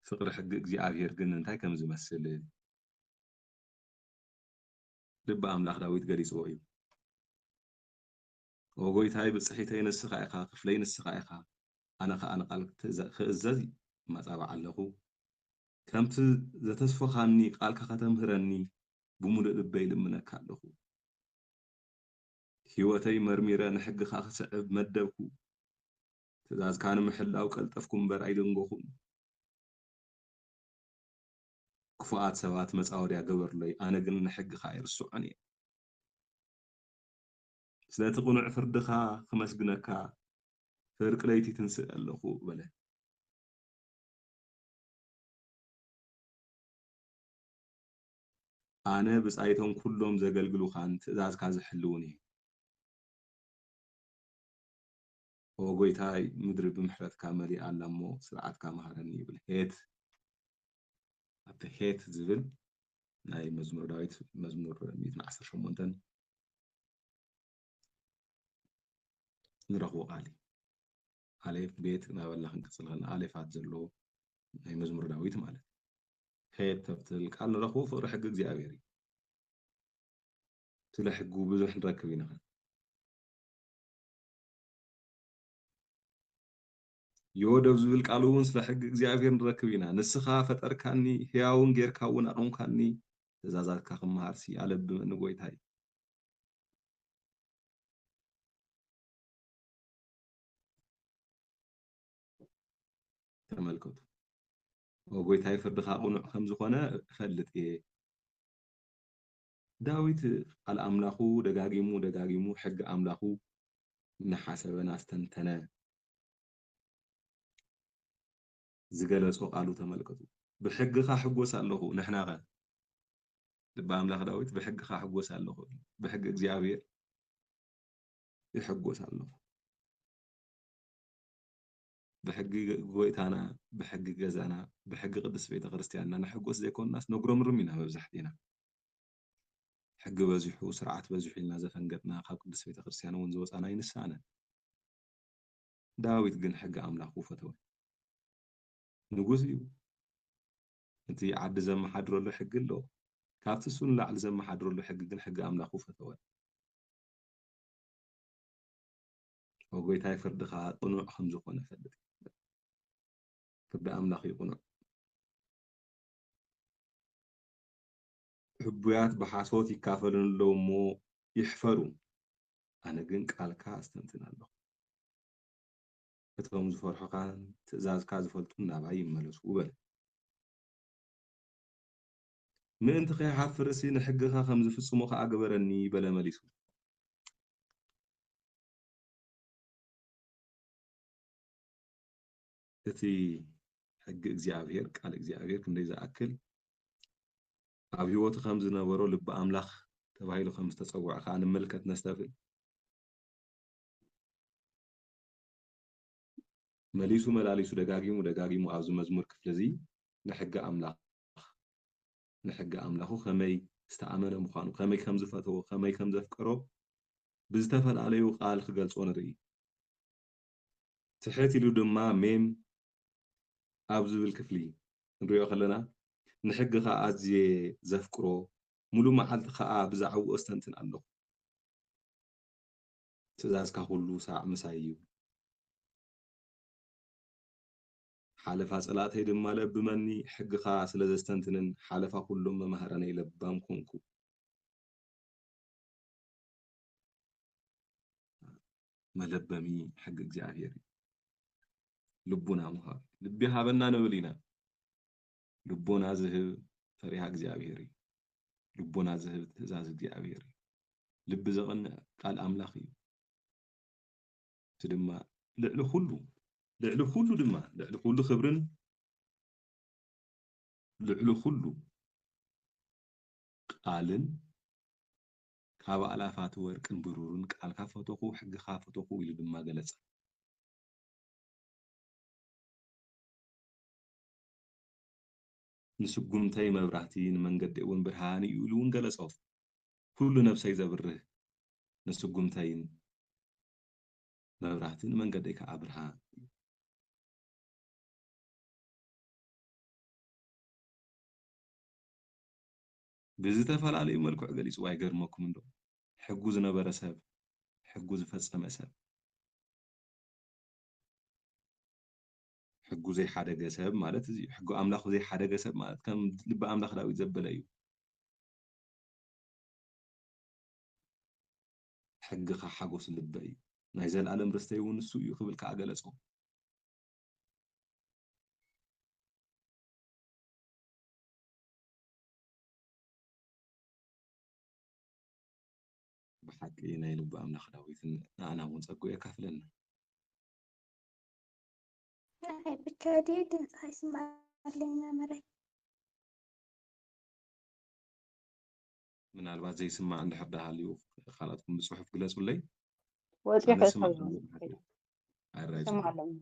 ፍቅሪ ሕጊ እግዚኣብሔር ግን እንታይ ከም ዝመስል ልበ ኣምላኽ ዳዊት ገሊፅዎ እዩ ወጎይታይ ብፅሒተይ ንስኻ ኢኻ ክፍለይ ንስኻ ኢኻ ኣነ ከዓ ንቓልክ ክእዘዝ መፃባዕ ኣለኹ ከምቲ ዘተስፈኻኒ ቃልካ ከተምህረኒ ብሙሉእ ልበይ ልምነካ ኣለኹ ሂወተይ መርሚረ ንሕግኻ ክስዕብ መደብኩ ትእዛዝካ ንምሕላው ቀልጠፍኩ እምበር ኣይደንጎኹን ክፉኣት ሰባት መፃወድያ ገበርለይ ኣነ ግን ንሕግኻ ይርስዖን እየ ስለቲ ቁኑዕ ፍርድኻ ክመስግነካ ፍርቂ ለይቲ ትንስእ ኣለኹ በለ ኣነ ብፃይቶም ኩሎም ዘገልግሉኻን ትእዛዝካ ዝሕልውን እየ ወጎይታይ ምድሪ ብምሕረትካ መሊኣ ኣላ እሞ ስርዓትካ መሃረኒ ይብል ሄት ዝብል ናይ መዝሙር ዳዊት መዝሙር 118 ንረኽቦ ቃል ኣሌፍ ቤት እናበልና ክንቅፅል ከለና ኣሌፋት ዘለዎ ናይ መዝሙር ዳዊት ማለት ሄት ተብትል ቃል ንረኽቦ ፍቅሪ ሕጊ እግዚኣብሔር እዩ ስለ ሕጉ ብዙሕ ንረክብ ኢና يودو زبل قالون سلا حق እግዚአብሔር ንረክብ ኢና ንስኻ ፈጠርካኒ ህያውን ጌርካ እውን ኣቆምካኒ ትእዛዛትካ ክመሃርሲ ኣለብመኒ ጎይታይ ተመልከቱ ጎይታይ ፍርድኻ ቁኑዕ ከም ዝኾነ ፈልጥ እየ ዳዊት ቃል ኣምላኹ ደጋጊሙ ሕጊ ኣምላኹ ንሓሰበን ኣስተንተነ ዝገለጾ ቃሉ ተመልከቱ ብሕግኻ ሕጎስ ኣለኹ ንሕናኸ ልበ ኣምላኽ ዳዊት ብሕግኻ ሕጎስ ኣለኹ ብሕጊ እግዚኣብሔር ይሕጎስ ኣለኹ بحق قويتانا بحق جزانا بحق قدس بيت كريستياننا نحقوس زي كون الناس نقرم رمينا ببزحتينا حق بزحو سرعات بزحو لنا زفنقتنا خاق قدس بيت كريستيانا ونزوص أنا ينسانا داويت قن حق أملاخو فتوى نقوزيو انتي عد زم حدرو له حق له كافتسون لا على زم حدرو له حق قن حق أملاخو فتوى وقويتاي فردخا قنوع خمزو قونا فدت فرد أملاخي قنوع حبيات بحاسوتي كافلن لو مو يحفروا أنا قنك على كاستنتنا له فتهم زفر كان تزاز كاز فلتنا بعي ملوس وبل من انت خي حفرسي نحقها خمز في السموخ أقبرني بلا مليسو تي حق እግዚአብሔር ቃል እግዚአብሔር እንደዛ አክል ኣብ ህይወት ከም ዝነበሮ ልብ ኣምላኽ ተባሂሉ ከም ዝተጸውዐ ከዓ ንመልከት ነስተፍል መሊሱ መላሊሱ ደጋጊሙ ኣብዚ መዝሙር ክፍለ እዚ ንሕጊ ኣምላኹ ከመይ ዝተኣመነ ምዃኑ ከመይ ከም ዝፈተዎ ከመይ ከም ዘፍቀሮ ብዝተፈላለዩ ቃል ክገልጾ ንርኢ ትሕት ኢሉ ድማ ሜም ኣብዚ ብል ክፍሊ ንሪኦ ከለና ንሕግኻ ኣዝየ ዘፍቅሮ ሙሉእ መዓልቲ ከዓ ብዛዕባኡ ኣስተንትን ኣለኹ ትእዛዝካ ኩሉ ሳዕ ምሳይ እዩ ሓለፋ ጸላእተይ ድማ ለብመኒ ሕግኻ ስለ ዘስተንትንን ሓለፋ ኩሎም መምሃረነይ ለባም ኮንኩ መለበሚ ሕጊ እግዚኣብሔር ልቡና ምሃብ ልቢ ሃበና ንብል ኢና ልቦና ዝህብ ፈሪሃ እግዚኣብሔር እዩ ልቦና ዝህብ ትእዛዝ እግዚኣብሔር እዩ ልቢ ዘቐንዕ ቃል ኣምላኽ እዩ እቲ ድማ ልዕሊ ኩሉ ድማ ልዕሊ ኩሉ ክብርን ልዕሊ ኩሉ ቃልን ካብ ኣላፋት ወርቅን ብሩርን ቃልካ ፈተኹ ሕግኻ ፈተኹ ኢሉ ድማ ገለጸ ንስጉምተይ መብራህቲ ንመንገዲ እውን ብርሃን እዩ ኢሉ እውን ገለጾ ኩሉ ነፍሰይ ዘብርህ ንስጉምተይ መብራህቲ ንመንገዲ ከዓ ብርሃን ብዝተፈላለዩ መልክዕ ገሊፅዋ ይገርመኩም እንዶ ሕጉ ዝነበረ ሰብ ሕጉ ዝፈፀመ ሰብ ሕጉ ዘይሓደገ ሰብ ማለት እዚ ሕጉ ኣምላኽ ዘይሓደገ ሰብ ማለት ከም ልቢ ኣምላኽ ዳዊት ዘበለ እዩ ሕግኻ ሓጎስ ልበይ እዩ ናይ ዘለኣለም ርስተይ እውን ንሱ እዩ ክብል ከዓ ገለፆ ብሓቂ ናይ ልቢ ኣምላኽ ዳዊትን ንኣና እውን ፀጉ የካፍለና ብካዲ ድምፂ ይስማዓለና መራይ ምናልባት ዘይስማዕ እንድሕር ዳሃልዩ ካልኦትኩም ብፅሑፍ ግለፁለይ ወፂሑ ስማዕ ሰብ ኣራይ ሰማዓለና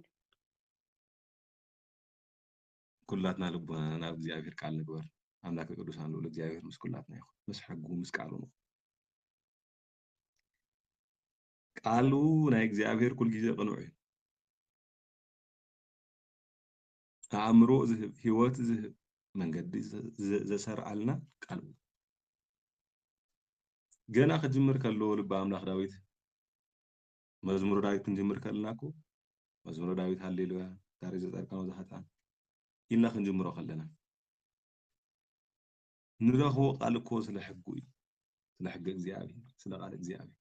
ኩላትና ልቦና ናብ እግዚኣብሔር ቃል ንግበር ኣምላክ ቅዱሳን ልኡል እግዚኣብሔር ምስ ኩላትና ይኹን ምስ ሕጉ ምስ ቃሉ ንኹን ቃሉ ናይ እግዚኣብሔር ኩል ግዜ ቅኑዕ እዩ ኣእምሮ ዝህብ ሂወት ዝህብ መንገዲ ዘሰርዓልና ቃል ገና ክጅምር ከሎ ልቢ ኣምላኽ ዳዊት መዝሙረ ዳዊት ክንጅምር ከለና እኮ መዝሙረ ዳዊት ሃሌሉያ ዛሬ ዘፀድቀ መብዛሕትኣ ኢልና ክንጅምሮ ከለና ንረኽቦ ቃል እኮ ስለ ሕጉ እዩ ስለ ሕጊ እግዚኣብሔር ስለ ቃል እግዚኣብሔር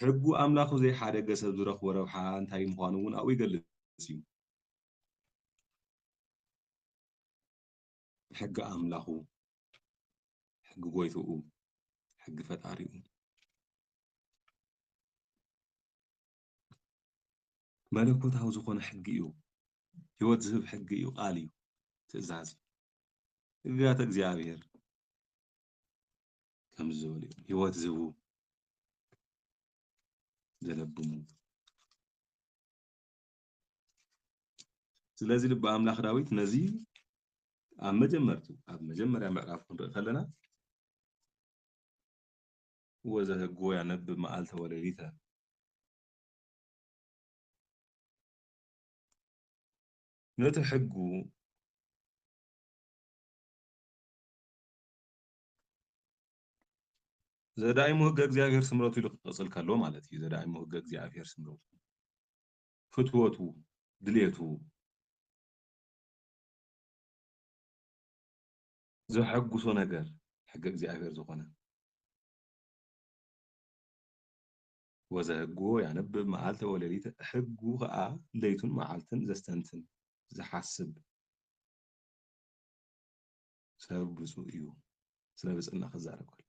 ሕጉ ኣምላኹ ዘይሓደገ ሰብ ዝረኽቦ ረብሓ እንታይ ምዃኑ እውን ኣብኡ ይገልፅ እዩ ሕጊ ኣምላኹ ሕጊ ጎይትኡ ሕጊ ፈጣሪኡ መለኮታዊ ዝኾነ ሕጊ እዩ ሂወት ዝህብ ሕጊ እዩ ቃል እዩ ትእዛዝ ሕግጋት እግዚኣብሔር ከም ዝበሉ እዮም ሂወት ዝህቡ ዘለብሙ ስለዚ ልቢ ኣምላኽ ዳዊት ነዚ ኣብ መጀመርያ ምዕራፍ ክንርኢ ከለና ወዘህጎ ያነብብ መዓልተ ወሌሊተ ነቲ ሕጉ ዘዳእሙ ህገ እግዚኣብሔር ስምረቱ ኢሉ ክቅፅል ከሎ ማለት እዩ ዘዳእሙ ህገ እግዚኣብሔር ስምረቱ ፍትወቱ ድልየቱ ዘሐጉሶ ነገር ሕገ እግዚኣብሔር ዝኾነ ወዘህጎ ያነብብ መዓልተ ወሌሊተ ሕጉ ከዓ ለይቱን መዓልትን ዘስተንትን ዝሓስብ ሰብ ብፁዕ እዩ ስለ ብፅና ክዛረብ ከሎ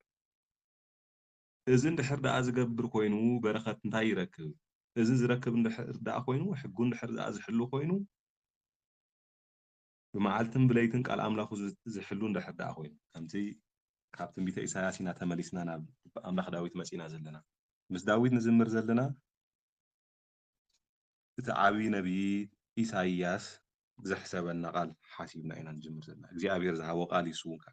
እዚ እንድሕር ደኣ ዝገብር ኮይኑ በረኸት እንታይ ይረክብ እዚ ዝረክብ እንድሕር ደኣ ኮይኑ ሕጉ እንድሕር ደኣ ዝሕሉ ኮይኑ ብመዓልትን ብለይትን ቃል ኣምላኹ ዝሕሉ እንድሕር ደኣ ኮይኑ ከምቲ ካብ ትንቢተ ኢሳያስ ኢና ተመሊስና ናብ ኣምላኽ ዳዊት መፂና ዘለና ምስ ዳዊት ንዝምር ዘለና እቲ ዓብይ ነቢይ ኢሳይያስ ዘሕሰበና ቃል ሓሲብና ኢና ንጅምር ዘለና እግዚኣብሔር ዝሃቦ ቃል ይስውካ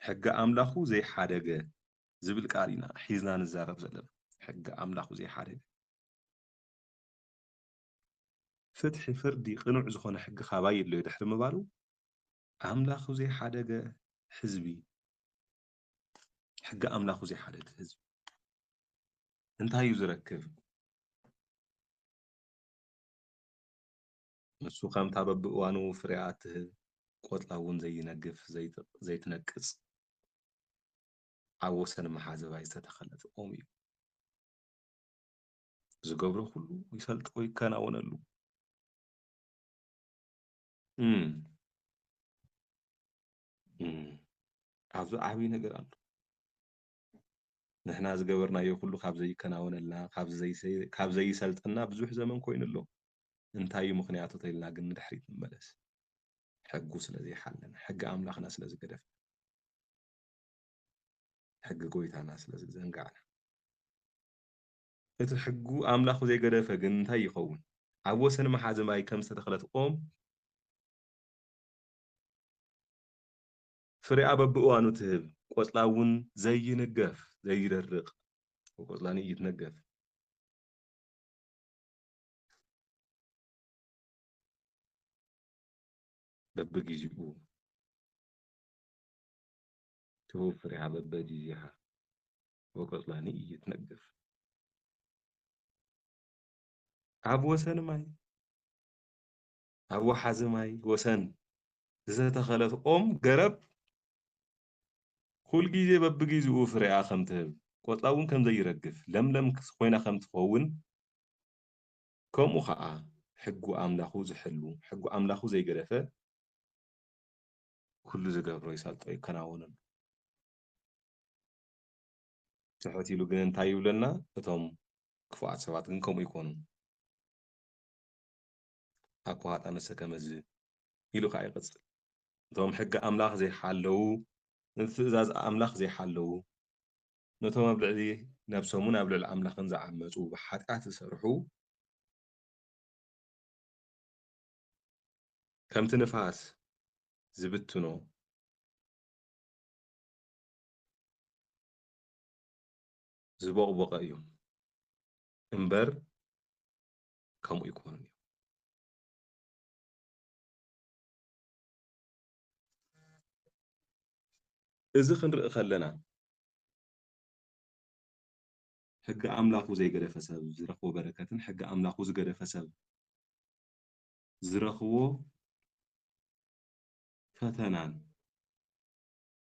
ሕጊ ኣምላኹ ዘይሓደገ ዝብል ቃል ኢና ሒዝና ንዛረብ ዘለና ሕጊ ኣምላኹ ዘይሓደገ ፍትሒ ፍርዲ ቅኑዕ ዝኾነ ሕጊ ካባይ የድልዮ ድሕሪ ምባሉ ኣምላኹ ዘይሓደገ ህዝቢ ሕጊ ኣምላኹ ዘይሓደገ ህዝቢ እንታይ እዩ ዝረክብ ንሱ ከምታ በብእዋኑ ፍርያት ትህብ ቆፅላ እውን ዘይነግፍ ዘይትነቅፅ ኣብ ወሰን መሓዘባይ ዝተተኸለት ኦም እዩ ዝገብሮ ኩሉ ይሰልጦ ይከናወነሉ ኣብዚ ዓብይ ነገር ኣሎ ንሕና ዝገበርናዮ ኩሉ ካብ ዘይከናወነልና ካብ ዘይሰልጠና ብዙሕ ዘመን ኮይኑ ኣሎ እንታይ እዩ ምክንያቱ ተኢልና ግን ንድሕሪት ንመለስ ሕጉ ስለዘይሓለና ሕጊ ኣምላኽና ስለዝገደፍ ሕጊ ጎይታና ስለዝዘንጋዕና እቲ ሕጉ ኣምላኹ ዘይገደፈ ግን እንታይ ይኸውን ኣብ ወሰን መሓዘማይ ከም ዝተተኸለት ኦም ፍሬኣ በብእዋኑ ትህብ ቆፅላ እውን ዘይንገፍ ዘይደርቕ ቆፅላኒ ይትነገፍ በብግዚኡ توفر على بديها وقطلاني يتنقف عب وسن ماي عب حز ماي وسن إذا تخلت قرب كل جيزة ببجيزو فرع خمتهم قطلاون كم زي يرقف لم خوينا خمت فون كم وخاء حقو أملاخو زحلو حقو أملاخو زي جرفة كل زجاج رئيسات طيب كناونا تحوتي لو جنن تايو لنا بتوم كفاءة سبات كم يكونوا أقوات أنا سكمز يلو خاي قص توم حق أملاخ زي حلو انتزاز أملاخ زي حلو نتوما بلعدي نفسهم قبل الأملاخ نزعمت وبحات تسرحوا كم تنفاس زبتنو زبوق بقايم امبر كم يكون إذا خنرق خلنا حق أملاخ زي قرف سب زرخو بركة حق أملاخ زي قرف سب زرخو فتنان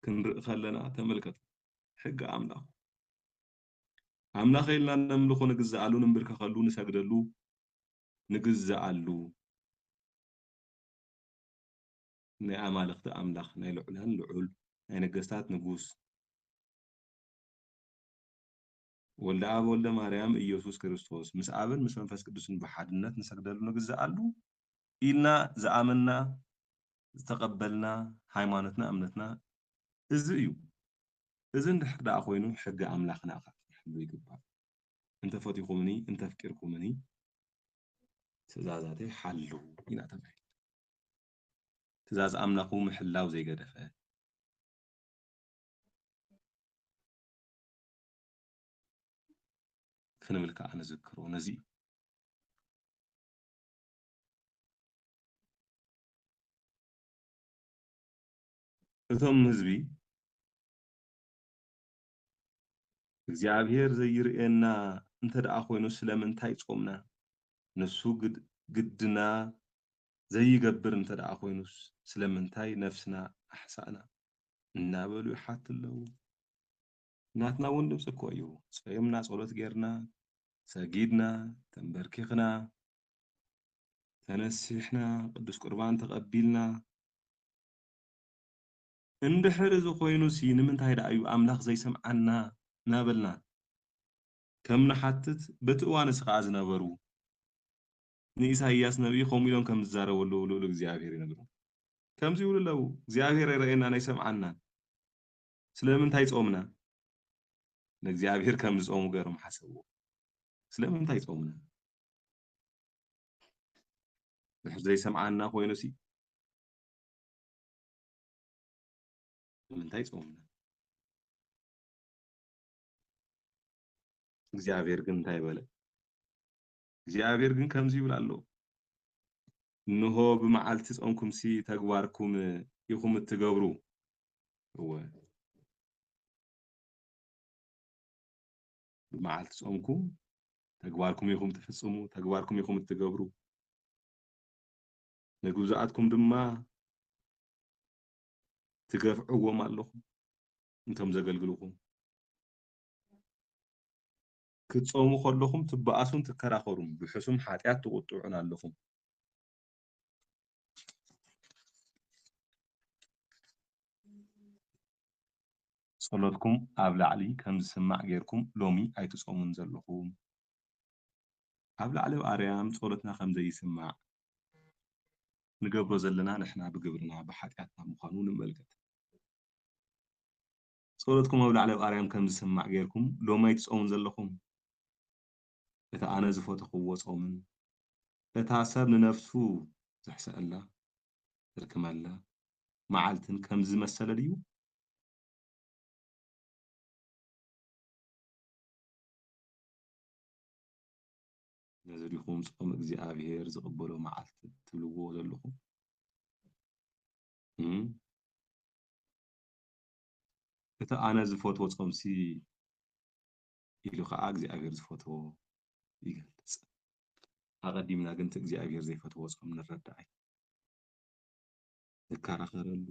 كنرق خلنا تملكت حق أملاخ إلا نملخو نجزعلو نمبرك خلو نسجدلو نجزعلو نعمالخت أملاخ نيلعلن لعل نجستات نجوس ولد أب ولد مريم إيسوس كريستوس مس أبن مس منفس قدوسن بحدنات نسجدلو نجزعلو إلنا زعمنا استقبلنا هايمانتنا أمنتنا إزايو إذن دحدا أخوينو حق أملاخنا أخاف حلو يقبل أنت فاتيكمني أنت فكركمني تزازاتي حلو إنا تبعي تزاز أملاخو محلاو زي قدفة فنملك أنا ذكر ونزي እቶም ህዝቢ እግዚአብሔር ዘይርኤና እንተደኣ ኮይኑ ስለምንታይ ጾምና ንሱ ግድና ዘይገብር እንተደኣ ኮይኑስ ስለምንታይ ነፍስና ኣሕሳእና እናበሉ ይሓት ኣለዉ ናትና እውን ድምፂ እኮ እዩ ጾምና ጸሎት ጌርና ሰጊድና ተንበርኪኽና ተነሲሕና ቅዱስ ቁርባን ተቐቢልና እንድሕር እዚ ኮይኑሲ ንምንታይ ደኣ እዩ ኣምላኽ ዘይሰምዓና ናበልና ከም ንሓትት በቲ እዋንስ ከዓ ዝነበሩ ንኢሳይያስ ነቢይ ከምኡ ኢሎም ከም ዝዛረበሉ ልኡል እግዚኣብሔር ይነግሩ ከምዚ ይብሉ ኣለዉ እግዚኣብሔር ይርአየና ኣይሰምዓና ስለምንታይ ጾምና ንእግዚኣብሔር ከም ዝጾሙ ገይሮም ሓሰብዎ ስለምንታይ ጾምና ድሕር ዘይሰምዓና ኮይኑሲ ምንታይ ጾምና እግዚአብሔር ግን እንታይ በለ እግዚአብሔር ግን ከምዚ ይብል ኣሎ እንሆ ብመዓልቲ ጾምኩምሲ ተግባርኩም ኢኹም እትገብሩ እወ ብመዓልቲ ጾምኩም ተግባርኩም ኢኹም ትፍጽሙ ተግባርኩም ኢኹም እትገብሩ ንግብዛኣትኩም ድማ ትገፍዕዎም ኣለኹም እንቶም ዘገልግልኩም ክትጾሙ ከለኹም ትበኣሱን ትከራኸሩም ብሕሱም ሓጢኣት ትቁጥዑን ኣለኹም ጸሎትኩም ኣብ ላዕሊ ከም ዝስማዕ ጌርኩም ሎሚ ኣይትጾሙን ዘለኹም ኣብ ላዕሊ ኣርያም ጸሎትና ከም ዘይስማዕ ንገብሮ ዘለና ንሕና ብግብርና ብሓጢኣትና ምዃኑ ንመልከት ጸሎትኩም ኣብ ላዕሊ ኣርያም ከም ዝስማዕ ጌርኩም ሎሚ ኣይትጾሙን ዘለኹም እቲ ኣነ ዝፈተኽዎ ጾምን እታ ሰብ ንነፍሱ ዘሕስአላ ዝርክመላ መዓልትን ከም ዝመሰለ ድዩ ነዚ ዲኹም ጾም እግዚኣብሔር ዝቕበሎ መዓልቲ ትብልዎ ዘለኹም እቲ ኣነ ዝፈትዎ ጾምሲ ኢሉ ከዓ እግዚኣብሔር ዝፈትዎ ይገልጽ። ኣቐዲምና ግን እቲ እግዚኣብሔር ዘይፈትዎ ጾም ንረዳእ ንከራኸረሉ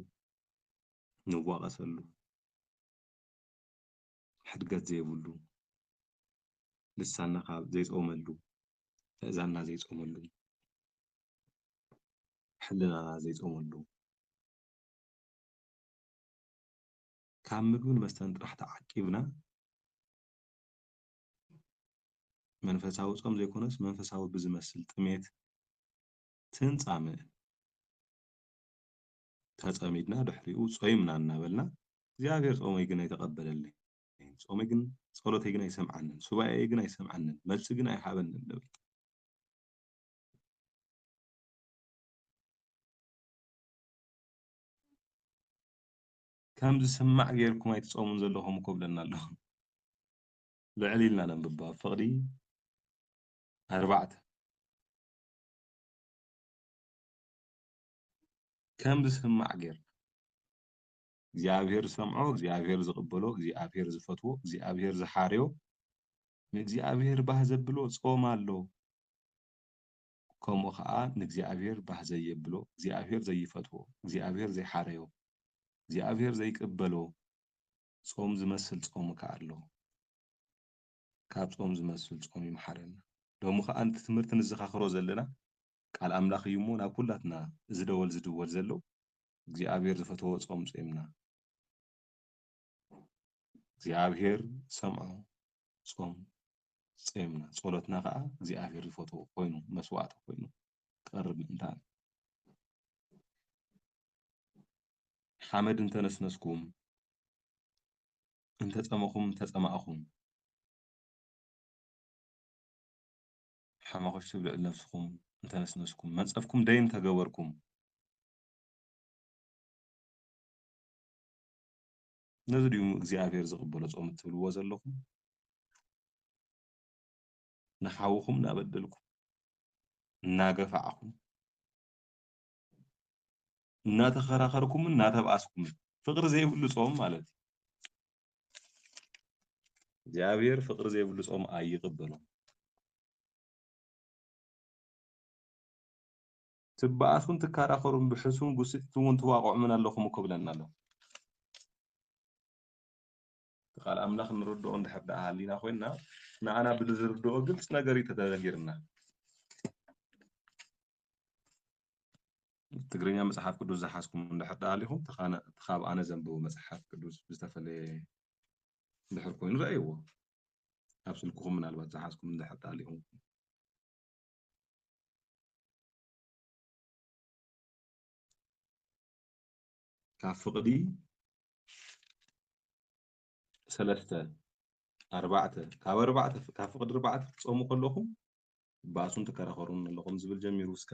ንዋቐሰሉ ሕድገት ዘይብሉ ልሳንና ካብ ዘይጾመሉ እዛንና ዘይጾመሉ ሕልናና ዘይጾመሉ ካብ ምግብን መስተን ጥራሕ ተዓቂብና መንፈሳዊ ጾም ዘይኮነስ መንፈሳዊ ብዝመስል ጥሜት ትንጻምእ ተጸሚድና ድሕሪኡ ጾይምና እናበልና እግዚኣብሔር ጾመይ ግን ኣይተቐበለለይ ጾመይ ግን ጸሎተይ ግን ኣይሰምዓንን ሱባኤይ ግን ኣይሰምዓንን መልሲ ግን ኣይሃበንን ንብል ከም ዝስማዕ ጌርኩም ኣይትጾሙን ዘለኹም እኮ ብለና ኣሎ ልዕል ኢልና ነንብባ ፍቕዲ 4 ከም ዝስማዕ ጌርና እግዚአብሔር ዝሰምዖ እግዚአብሔር ዝቕበሎ እግዚአብሔር ዝፈትዎ እግዚአብሔር ዝሓርዮ ንእግዚአብሔር ባህ ዘብሎ ጾም ኣሎ ከምኡ ከዓ ንእግዚአብሔር ባህ ዘየብሎ እግዚአብሔር ዘይፈትዎ እግዚአብሔር ዘይሓርዮ እግዚአብሔር ዘይቅበሎ ጾም ዝመስል ጾም ከዓ ኣሎ ካብ ጾም ዝመስል ጾም ይምሓረና ሎሚ ከዓንቲ ትምህርቲ ንዘኻኽሮ ዘለና ቃል ኣምላኽ እዩ እሞ ናብ ኩላትና ዝደወል ዝድወል ዘሎ እግዚአብሔር ዝፈትዎ ጾም ጾምና እግዚአብሔር ሰምዖ ጾም ጾምና ጸሎትና ከዓ እግዚአብሔር ዝፈትዎ ኮይኑ መስዋዕት ኮይኑ ቀርብ ምእንታን ሓመድ እንተነስነስኩም እንተጸመኹም እንተጸማእኹም ሓመኹሽ ብልዕል ነፍስኩም እንተነስነስኩም መንጸፍኩም ደይን ተገበርኩም ነዚ ድዩ እግዚኣብሔር ዝቕበሎ ጾም እትብልዎ ዘለኹም ንሓውኹም እናበደልኩም እናገፋዕኹም እናተኸራኸርኩም እናተብኣስኩም ፍቕሪ ዘይብሉ ጾም ማለት እዩ እግዚኣብሔር ፍቕሪ ዘይብሉ ጾም ኣይቕበሎም ትበኣሱን ትከራኸሩን ብሕሱን ጉስጢትን ትዋቕዑምን ኣለኹም እኮ ብለና ኣሎ ቃል ኣምላኽ ንርድኦ እንድሕር ደኣ ሃሊና ኮይንና ንኣና ብዝርድኦ ግልጽ ነገር እዩ ተነጊርና ትግርኛ መጽሓፍ ቅዱስ ዝሓዝኩም እንድሕር ደኣ ሃሊኹም ትኻብ ኣነ ዘንብቦ መጽሓፍ ቅዱስ ብዝተፈለየ እንድሕር ኮይኑ ረኣይዎ ኣብ ስልክኹም ምናልባት ዝሓዝኩም እንድሕር ደኣ ሃሊኹም ካብ ፍቕዲ 3 4 ካብ ፍቕዲ 4 ክትጾሙ ከለኹም ባእሱን ትከራኸሩን ኣለኹም ዝብል ጀሚሩ እስከ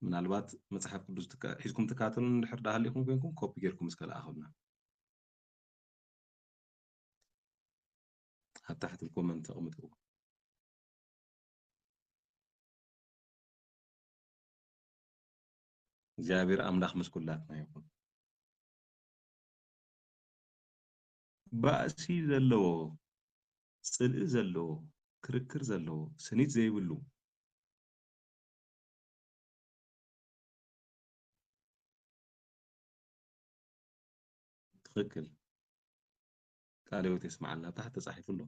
ምናልባት መጽሓፍ ቅዱስ ሒዝኩም ትካተሉን እንድሕር ደኣ ሃሊኹም ኮይንኩም ኮፒ ጌርኩም እስከ ለኣኹልና ኣብ ታሕቲ ኮመንት ተቕምጥዎ እግዚአብሔር ኣምላኽ ምስ ኩላትና ይኹን ባእሲ ዘለዎ ጽልኢ ዘለዎ ክርክር ዘለዎ ስኒት ዘይብሉ ትኽክል ቃል ሕይወት የስማዓልና ታሕቲ ተጻሒፉ ኣሎ